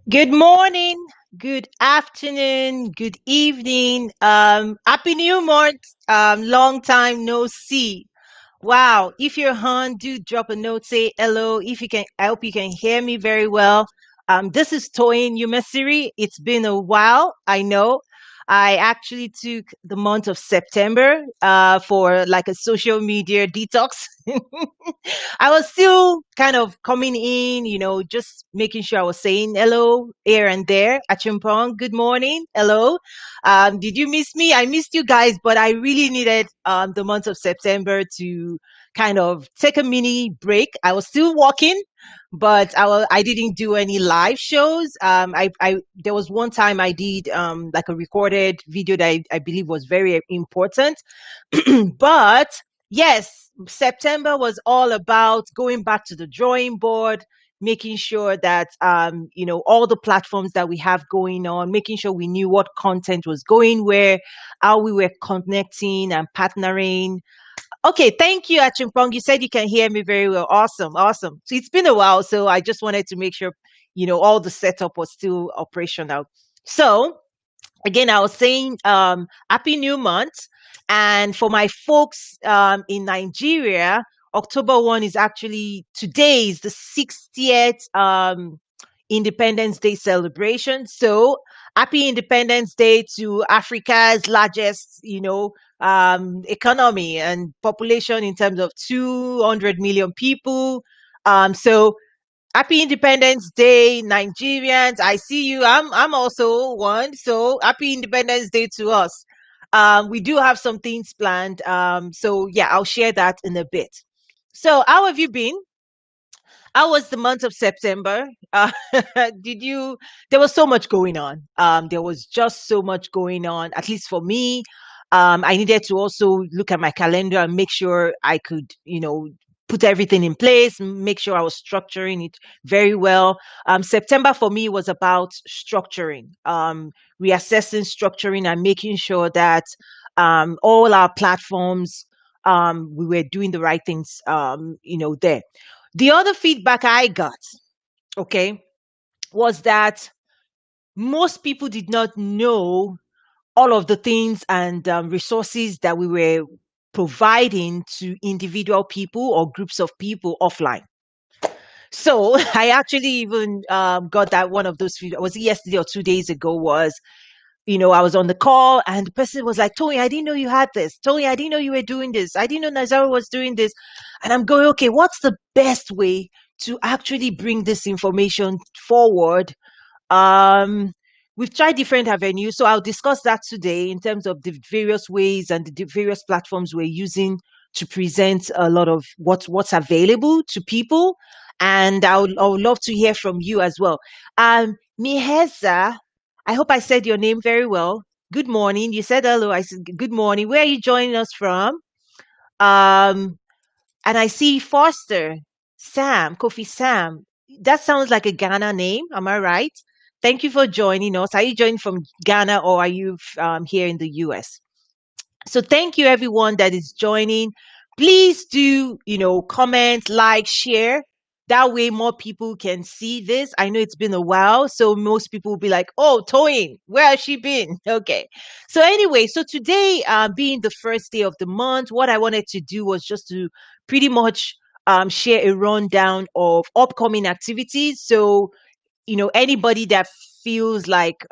Good morning, good afternoon, good evening. Happy New Month. Long time no see. Wow. If you're on, do drop a note, say hello. If you can, I hope you can hear me very well. This is Toyin Yumasiri. It's been a while. I know. I actually took the month of September for like a social media detox. I was still kind of coming in, just making sure I was saying hello here and there. Achimpong, good morning. Hello. Did you miss me? I missed you guys, but I really needed the month of September to kind of take a mini break. I was still working, but I didn't do any live shows. I there was one time I did like a recorded video that I believe was very important. But yes, September was all about going back to the drawing board, making sure that all the platforms that we have going on, making sure we knew what content was going where, how we were connecting and partnering. Okay, thank you, Achimpong. You said you can hear me very well. Awesome, awesome. So it's been a while, so I just wanted to make sure all the setup was still operational. So again, I was saying happy new month. And for my folks in Nigeria, October 1 is actually today is the 60th Independence Day celebration. So happy Independence Day to Africa's largest, economy and population in terms of 200 million people. So happy Independence Day, Nigerians. I see you. I'm also one. So happy Independence Day to us. We do have some things planned. So yeah, I'll share that in a bit. So how have you been? How was the month of September? Did you? There was so much going on. There was just so much going on. At least for me, I needed to also look at my calendar and make sure I could, put everything in place, make sure I was structuring it very well. September for me was about structuring, reassessing, structuring, and making sure that all our platforms, we were doing the right things, there. The other feedback I got, okay, was that most people did not know all of the things and resources that we were providing to individual people or groups of people offline. So I actually even got that one of those was it yesterday or 2 days ago was I was on the call and the person was like, Tony, I didn't know you had this. Tony, I didn't know you were doing this. I didn't know Nazara was doing this. And I'm going, okay, what's the best way to actually bring this information forward? Um, we've tried different avenues. So I'll discuss that today in terms of the various ways and the various platforms we're using to present a lot of what's available to people. And I would love to hear from you as well. Miheza, I hope I said your name very well. Good morning. You said hello. I said good morning. Where are you joining us from? Um, and I see Foster, Sam, Kofi Sam. That sounds like a Ghana name. Am I right? Thank you for joining us. Are you joining from Ghana or are you here in the US? So thank you everyone that is joining. Please do, comment, like, share. That way more people can see this. I know it's been a while, so most people will be like, "Oh, Toyin, where has she been?" Okay. So anyway, so today, being the first day of the month, what I wanted to do was just to pretty much share a rundown of upcoming activities. So anybody that feels like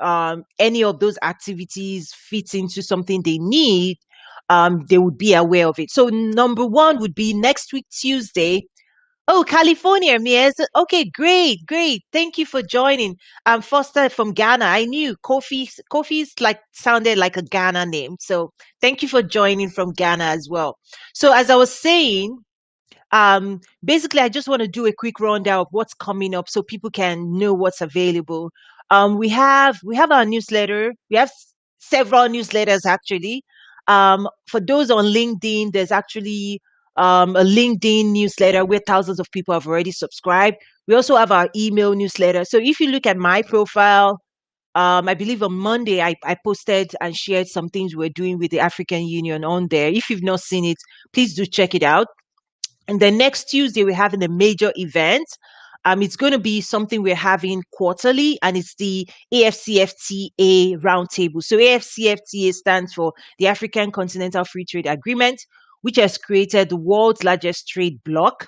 any of those activities fits into something they need, they would be aware of it. So number one would be next week Tuesday. Oh, California, Mies. Okay, great, great. Thank you for joining. I'm Foster from Ghana. I knew Kofi's like sounded like a Ghana name. So thank you for joining from Ghana as well. So as I was saying, basically I just want to do a quick rundown of what's coming up so people can know what's available. We have our newsletter. We have several newsletters actually. For those on LinkedIn, there's actually a LinkedIn newsletter where thousands of people have already subscribed. We also have our email newsletter. So if you look at my profile, I believe on Monday I posted and shared some things we're doing with the African Union on there. If you've not seen it, please do check it out. And then next Tuesday, we're having a major event. It's going to be something we're having quarterly, and it's the AFCFTA roundtable. So AFCFTA stands for the African Continental Free Trade Agreement, which has created the world's largest trade bloc.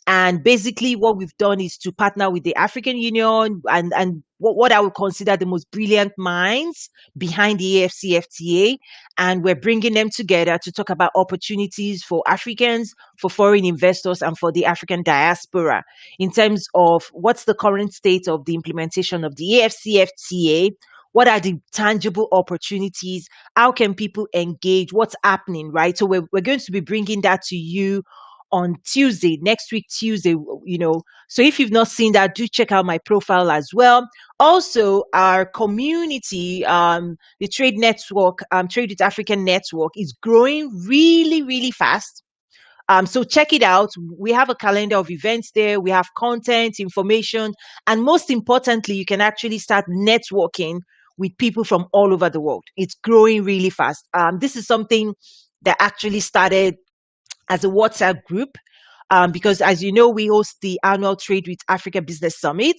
And basically, what we've done is to partner with the African Union and what I would consider the most brilliant minds behind the AFCFTA. And we're bringing them together to talk about opportunities for Africans, for foreign investors, and for the African diaspora in terms of what's the current state of the implementation of the AFCFTA. What are the tangible opportunities? How can people engage? What's happening, right? So we're going to be bringing that to you on Tuesday, next week, Tuesday, So if you've not seen that, do check out my profile as well. Also, our community, the Trade Network, Trade with African Network is growing really, really fast. So check it out. We have a calendar of events there. We have content, information, and most importantly, you can actually start networking with people from all over the world. It's growing really fast. This is something that actually started as a WhatsApp group, because as you know, we host the annual Trade with Africa Business Summit.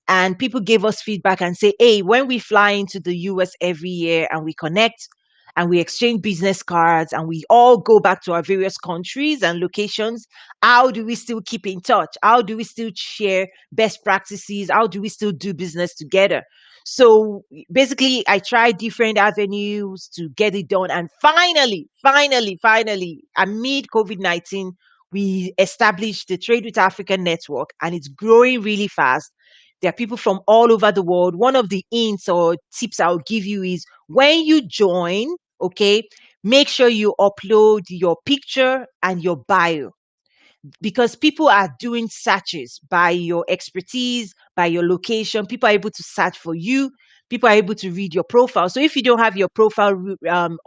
And people gave us feedback and say, hey, when we fly into the US every year and we connect and we exchange business cards and we all go back to our various countries and locations, how do we still keep in touch? How do we still share best practices? How do we still do business together? So basically, I tried different avenues to get it done. And finally, amid COVID-19, we established the Trade with Africa network, and it's growing really fast. There are people from all over the world. One of the hints or tips I'll give you is when you join, okay, make sure you upload your picture and your bio, because people are doing searches by your expertise, by your location. People are able to search for you. People are able to read your profile. So if you don't have your profile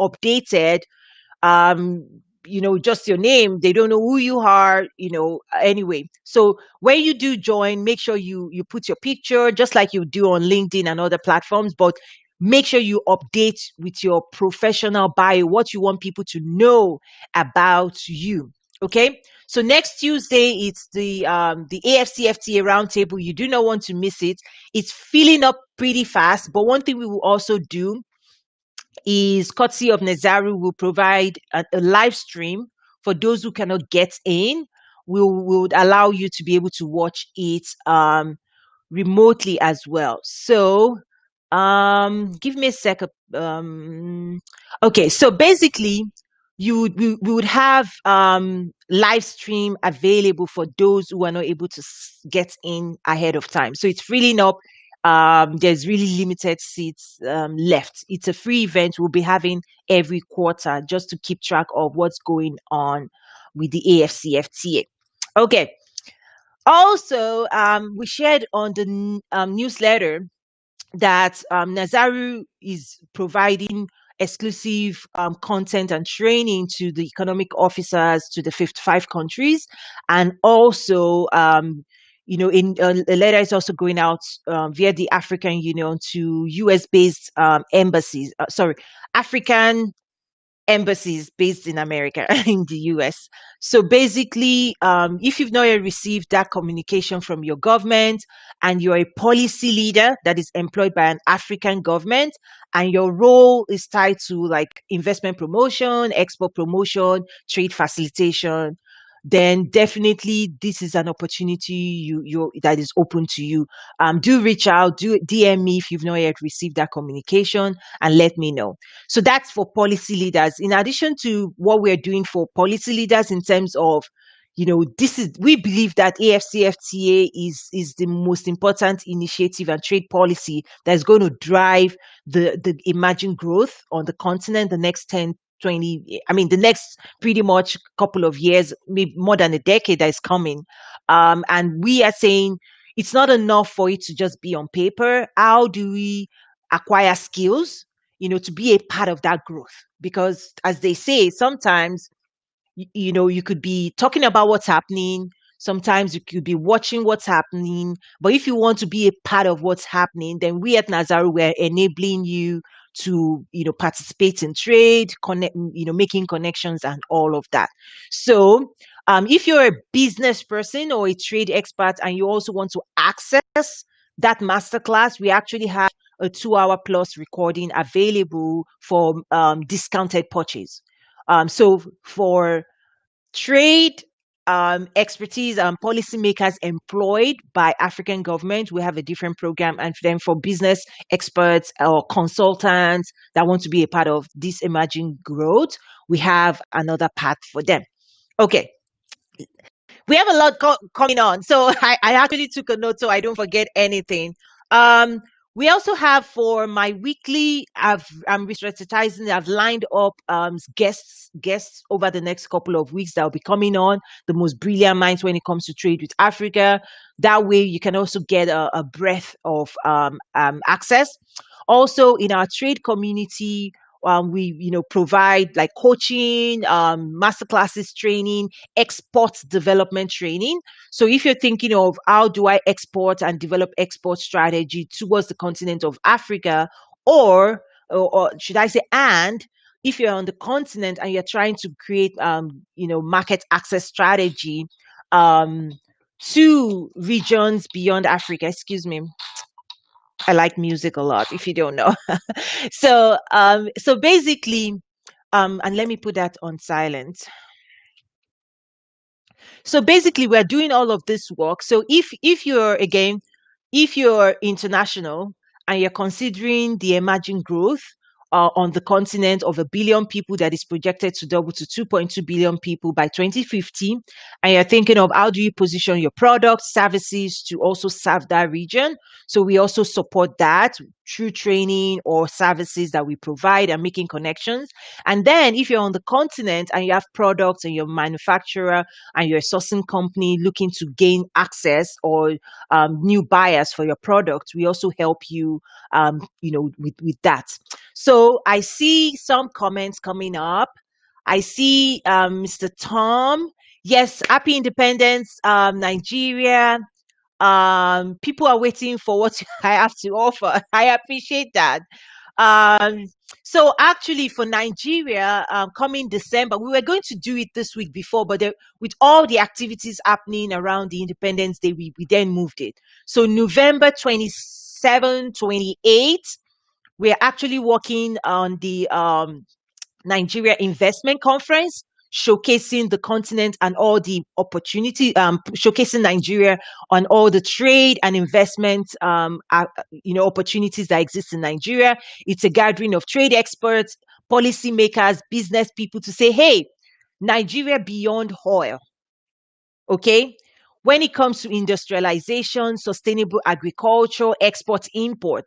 updated, um, just your name, they don't know who you are, anyway. So when you do join, make sure you put your picture, just like you do on LinkedIn and other platforms, but make sure you update with your professional bio, what you want people to know about you. Okay. So next Tuesday, it's the AFCFTA roundtable. You do not want to miss it. It's filling up pretty fast. But one thing we will also do is, courtesy of Nazaru, will provide a live stream for those who cannot get in. We'll allow you to be able to watch it remotely as well. So give me a second. Okay, so basically we would have live stream available for those who are not able to get in ahead of time. So it's filling up. There's really limited seats left. It's a free event we'll be having every quarter, just to keep track of what's going on with the AFCFTA. Okay. Also, we shared on the newsletter that Nazaru is providing exclusive content and training to the economic officers to the 55 countries. And also, in a letter is also going out via the African Union to US-based embassies, African embassies based in America, in the US. So basically, if you've not yet received that communication from your government and you're a policy leader that is employed by an African government and your role is tied to like investment promotion, export promotion, trade facilitation, then definitely this is an opportunity you that is open to you. Do reach out, do DM me if you've not yet received that communication, and let me know. So that's for policy leaders. In addition to what we're doing for policy leaders in terms of, we believe that AFCFTA is the most important initiative and trade policy that's going to drive the emerging growth on the continent the next 10, 20, the next pretty much couple of years, maybe more than a decade that is coming. And we are saying it's not enough for it to just be on paper. How do we acquire skills, to be a part of that growth? Because as they say, sometimes you could be talking about what's happening. Sometimes you could be watching what's happening. But if you want to be a part of what's happening, then we at Nazaru, we're enabling you to, participate in trade, connect, making connections and all of that. So If you're a business person or a trade expert and you also want to access that masterclass, we actually have a 2 hour plus recording available for discounted purchase. So for trade expertise and policymakers employed by African government, we have a different program. And then for business experts or consultants that want to be a part of this emerging growth, we have another path for them. Okay, we have a lot coming on. So I actually took a note so I don't forget anything. Um, we also have for my weekly, I'm re-strategizing, I've lined up guests over the next couple of weeks that will be coming on, the most brilliant minds when it comes to trade with Africa. That way you can also get a breadth of access. Also in our trade community, we provide like coaching, masterclasses training, export development training. So if you're thinking of how do I export and develop export strategy towards the continent of Africa, or should I say, and if you're on the continent and you're trying to create market access strategy um to regions beyond Africa, excuse me, I like music a lot, if you don't know. So basically, and let me put that on silent. So basically, we're doing all of this work. So if you're again, if you're international and you're considering the emerging growth on the continent of 1 billion people that is projected to double to 2.2 billion people by 2050, and you're thinking of how do you position your products, services to also serve that region. So we also support that through training or services that we provide and making connections. And then if you're on the continent and you have products and you're a manufacturer and you're a sourcing company looking to gain access or new buyers for your product, we also help you, with that. So I see some comments coming up. I see Mr. Tom. Yes, happy independence, Nigeria. People are waiting for what I have to offer. I appreciate that. Um, so actually for Nigeria, coming December, we were going to do it this week before, but with all the activities happening around the Independence Day, we then moved it. So November 27, 28, we're actually working on the Nigeria Investment Conference, showcasing the continent and all the opportunity, showcasing Nigeria on all the trade and investment, opportunities that exist in Nigeria. It's a gathering of trade experts, policymakers, business people to say, hey, Nigeria beyond oil. Okay. When it comes to industrialization, sustainable agriculture, export, import,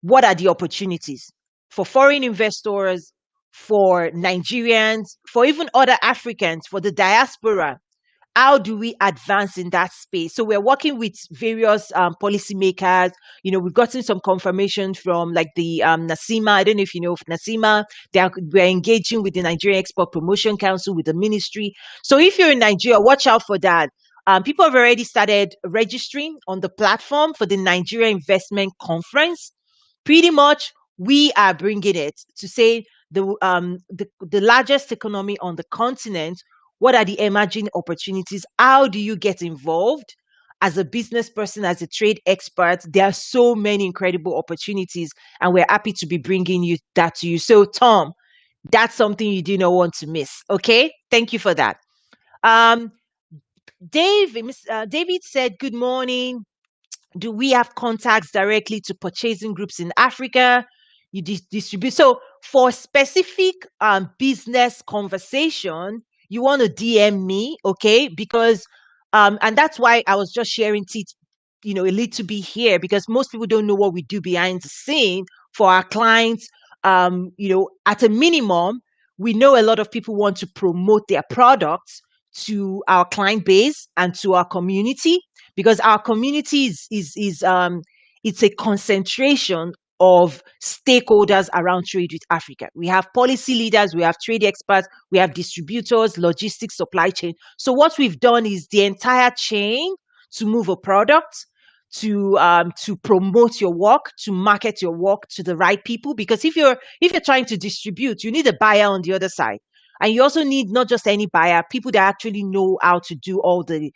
what are the opportunities for foreign investors, for Nigerians, for even other Africans, for the diaspora? How do we advance in that space? So we're working with various policymakers. We've gotten some confirmation from like the NASIMA. I don't know if you know of NASIMA. We're engaging with the Nigerian Export Promotion Council, with the ministry. So if you're in Nigeria, watch out for that. People have already started registering on the platform for the Nigeria Investment Conference. Pretty much, we are bringing it to say the largest economy on the continent. What are the emerging opportunities? How do you get involved as a business person, as a trade expert? There are so many incredible opportunities, and we're happy to be bringing you that to you. So, Tom, that's something you do not want to miss. Okay, thank you for that. Um, David said, "Good morning. Do we have contacts directly to purchasing groups in Africa? You distribute." So for specific business conversation, you want to DM me, okay? Because and that's why I was just sharing it, a little bit here, because most people don't know what we do behind the scene for our clients. At a minimum, we know a lot of people want to promote their products to our client base and to our community, because our community is it's a concentration of stakeholders around trade with Africa. We have policy leaders, we have trade experts, we have distributors, logistics, supply chain. So what we've done is the entire chain to move a product, to promote your work, to market your work to the right people. Because if you're trying to distribute, you need a buyer on the other side. And you also need not just any buyer, people that actually know how to do all the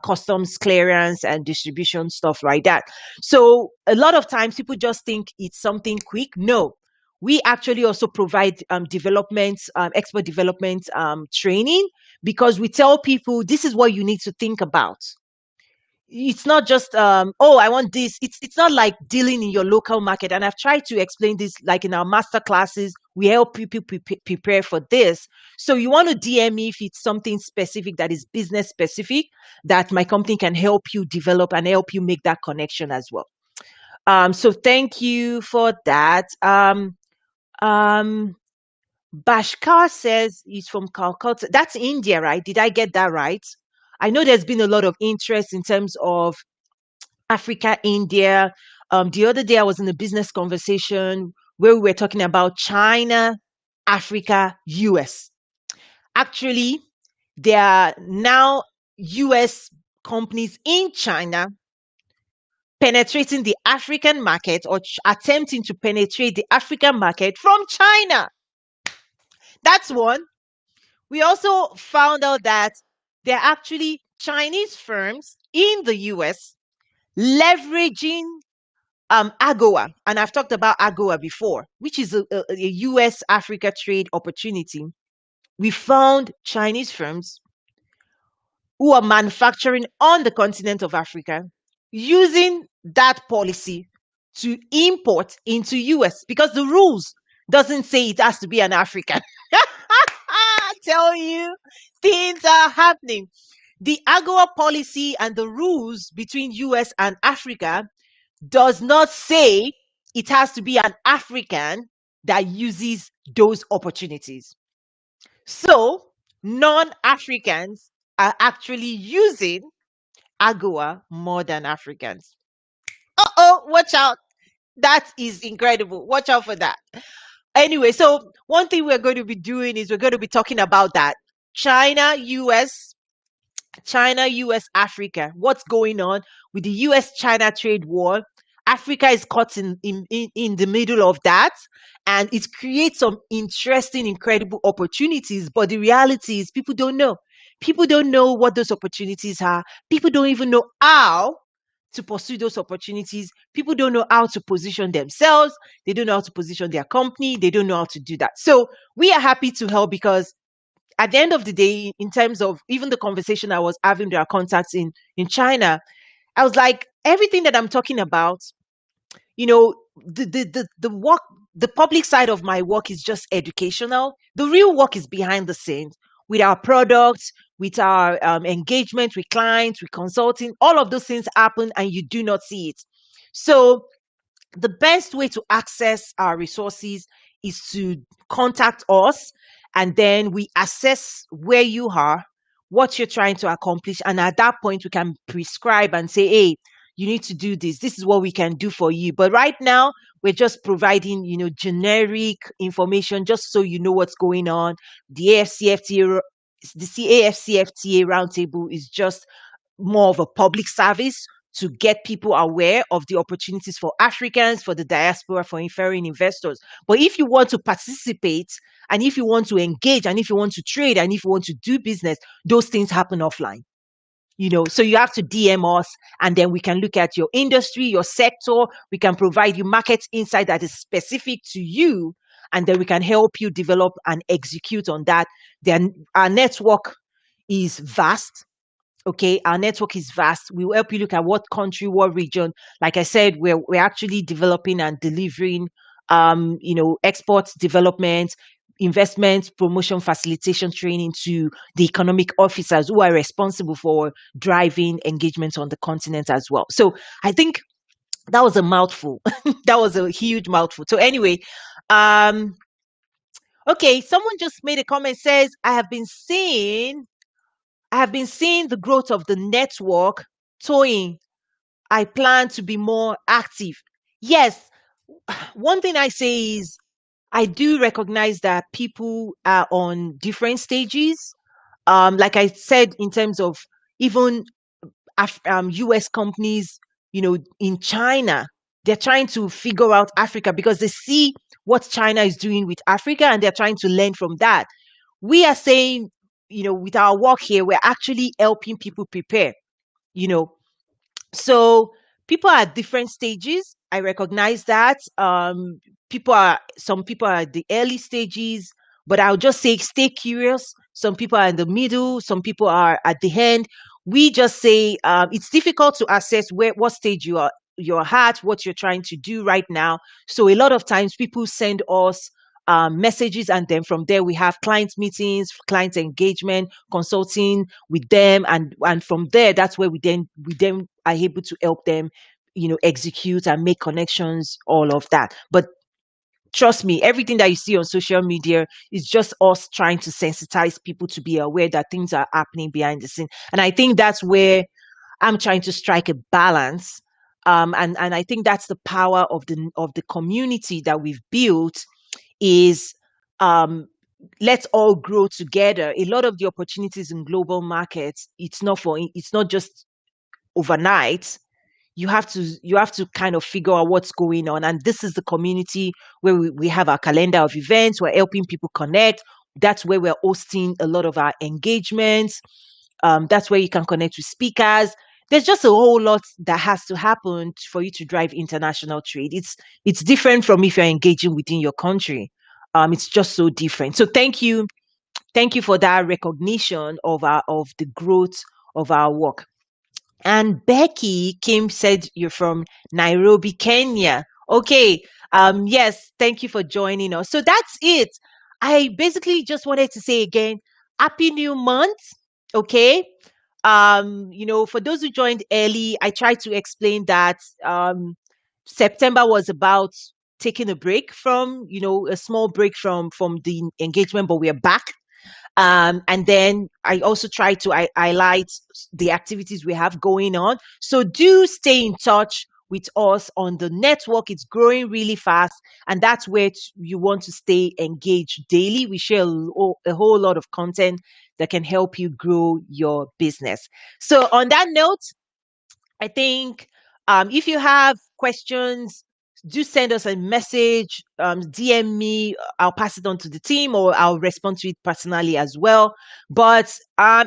customs clearance and distribution stuff like that. So a lot of times people just think it's something quick. No, we actually also provide development, export development training, because we tell people this is what you need to think about. It's not just oh, I want this. It's not like dealing in your local market. And I've tried to explain this, like in our master classes, we help people prepare for this. So you want to DM me if it's something specific that is business specific, that my company can help you develop and help you make that connection as well. So thank you for that. Um Bashkar says he's from Calcutta. That's India, right? Did I get that right? I know there's been a lot of interest in terms of Africa, India. The other day I was in a business conversation where we were talking about China, Africa, US. Actually, there are now US companies in China penetrating the African market, or attempting to penetrate the African market from China. That's one. We also found out that there are actually Chinese firms in the US leveraging AGOA. And I've talked about AGOA before, which is a US Africa trade opportunity. We found Chinese firms who are manufacturing on the continent of Africa using that policy to import into US, because the rules doesn't say it has to be an African. I tell you, things are happening. The AGOA policy and the rules between US and Africa does not say it has to be an African that uses those opportunities. So non-Africans are actually using AGOA more than Africans. Uh-oh, watch out. That is incredible. Watch out for that. Anyway, so one thing we're going to be doing is we're going to be talking about that. China, US, China, US, Africa. What's going on with the US China trade war? Africa is caught in the middle of that, and it creates some interesting, incredible opportunities. But the reality is, people don't know. People don't know what those opportunities are. People don't even know how to pursue those opportunities. People don't know how to position themselves. They don't know how to position their company. They don't know how to do that. So we are happy to help, because at the end of the day, in terms of even the conversation I was having with our contacts in China, I was like, everything that I'm talking about, the work, the public side of my work is just educational. The real work is behind the scenes, with our products, with our engagement with clients, with consulting. All of those things happen and you do not see it. So the best way to access our resources is to contact us, and then we assess where you are, what you're trying to accomplish, and at that point we can prescribe and say, hey, you need to do this. This is what we can do for you. But right now we're just providing, generic information, just so you know what's going on. The AFCFTA, the AFCFTA roundtable is just more of a public service to get people aware of the opportunities for Africans, for the diaspora, for foreign investors. But if you want to participate, and if you want to engage, and if you want to trade, and if you want to do business, those things happen offline. So you have to DM us, and then we can look at your industry, your sector. We can provide you market insight that is specific to you, and then we can help you develop and execute on that. Then our network is vast. Okay, our network is vast. We will help you look at what country, what region. Like I said, we're actually developing and delivering export development, investment, promotion, facilitation training to the economic officers who are responsible for driving engagement on the continent as well. So I think that was a mouthful. That was a huge mouthful. So anyway, okay, someone just made a comment, says, I have been seeing the growth of the network. Toying, I plan to be more active. Yes, one thing I say is, I do recognize that people are on different stages. Like I said, in terms of even US companies, in China, they're trying to figure out Africa, because they see what China is doing with Africa, and they're trying to learn from that. we are saying, with our work here, we're actually helping people prepare, you know. So people are at different stages. I recognize that. Some people are at the early stages, but I'll just say stay curious. Some people are in the middle, some people are at the end. We just say it's difficult to assess what stage you're at, what you're trying to do right now. So a lot of times people send us messages, and then from there we have client meetings, client engagement, consulting with them, and from there that's where we then are able to help them, execute and make connections, all of that. But trust me, everything that you see on social media is just us trying to sensitize people to be aware that things are happening behind the scene. And I think that's where I'm trying to strike a balance. And I think that's the power of the community that we've built is, um, let's all grow together. A lot of the opportunities in global markets, it's not just overnight. You have to kind of figure out what's going on, and this is the community where we have our calendar of events. We're helping people connect. That's where we're hosting a lot of our engagements. That's where you can connect with speakers. There's just a whole lot that has to happen for you to drive international trade. It's different from if you're engaging within your country. It's just so different. So thank you for that recognition of the growth of our work. And Becky Kim said you're from Nairobi, Kenya. Okay. Yes, thank you for joining us. So that's it. I basically just wanted to say again, Happy New Month. Okay. For those who joined early, I tried to explain that September was about taking a break from, a small break from the engagement, but we're back. And then I also try to highlight the activities we have going on. So do stay in touch with us on the network. It's growing really fast, and that's where you want to stay engaged daily. We share a whole lot of content that can help you grow your business. So on that note, I think if you have questions, do send us a message, DM me. I'll pass it on to the team, or I'll respond to it personally as well. But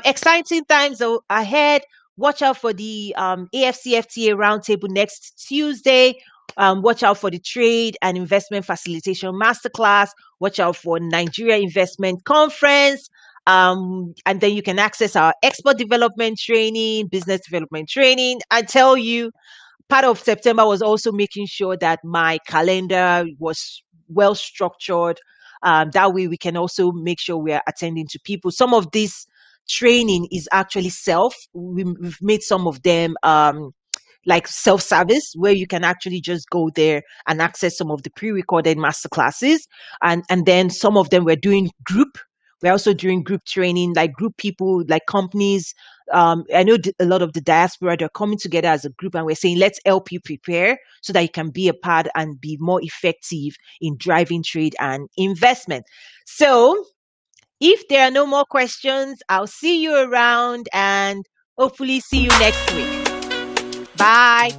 exciting times ahead. Watch out for the AFCFTA roundtable next Tuesday. Watch out for the Trade and Investment Facilitation Masterclass. Watch out for Nigeria Investment Conference. And then you can access our export development training, business development training. I tell you, part of September was also making sure that my calendar was well structured. That way we can also make sure we are attending to people. Some of this training is actually we've made some of them like self-service, where you can actually just go there and access some of the pre-recorded master classes. And then some of them we're doing group. We're also doing group training, like group people, like companies. I know a lot of the diaspora, they're coming together as a group, and we're saying, let's help you prepare so that you can be a part and be more effective in driving trade and investment. So if there are no more questions, I'll see you around, and hopefully see you next week. Bye.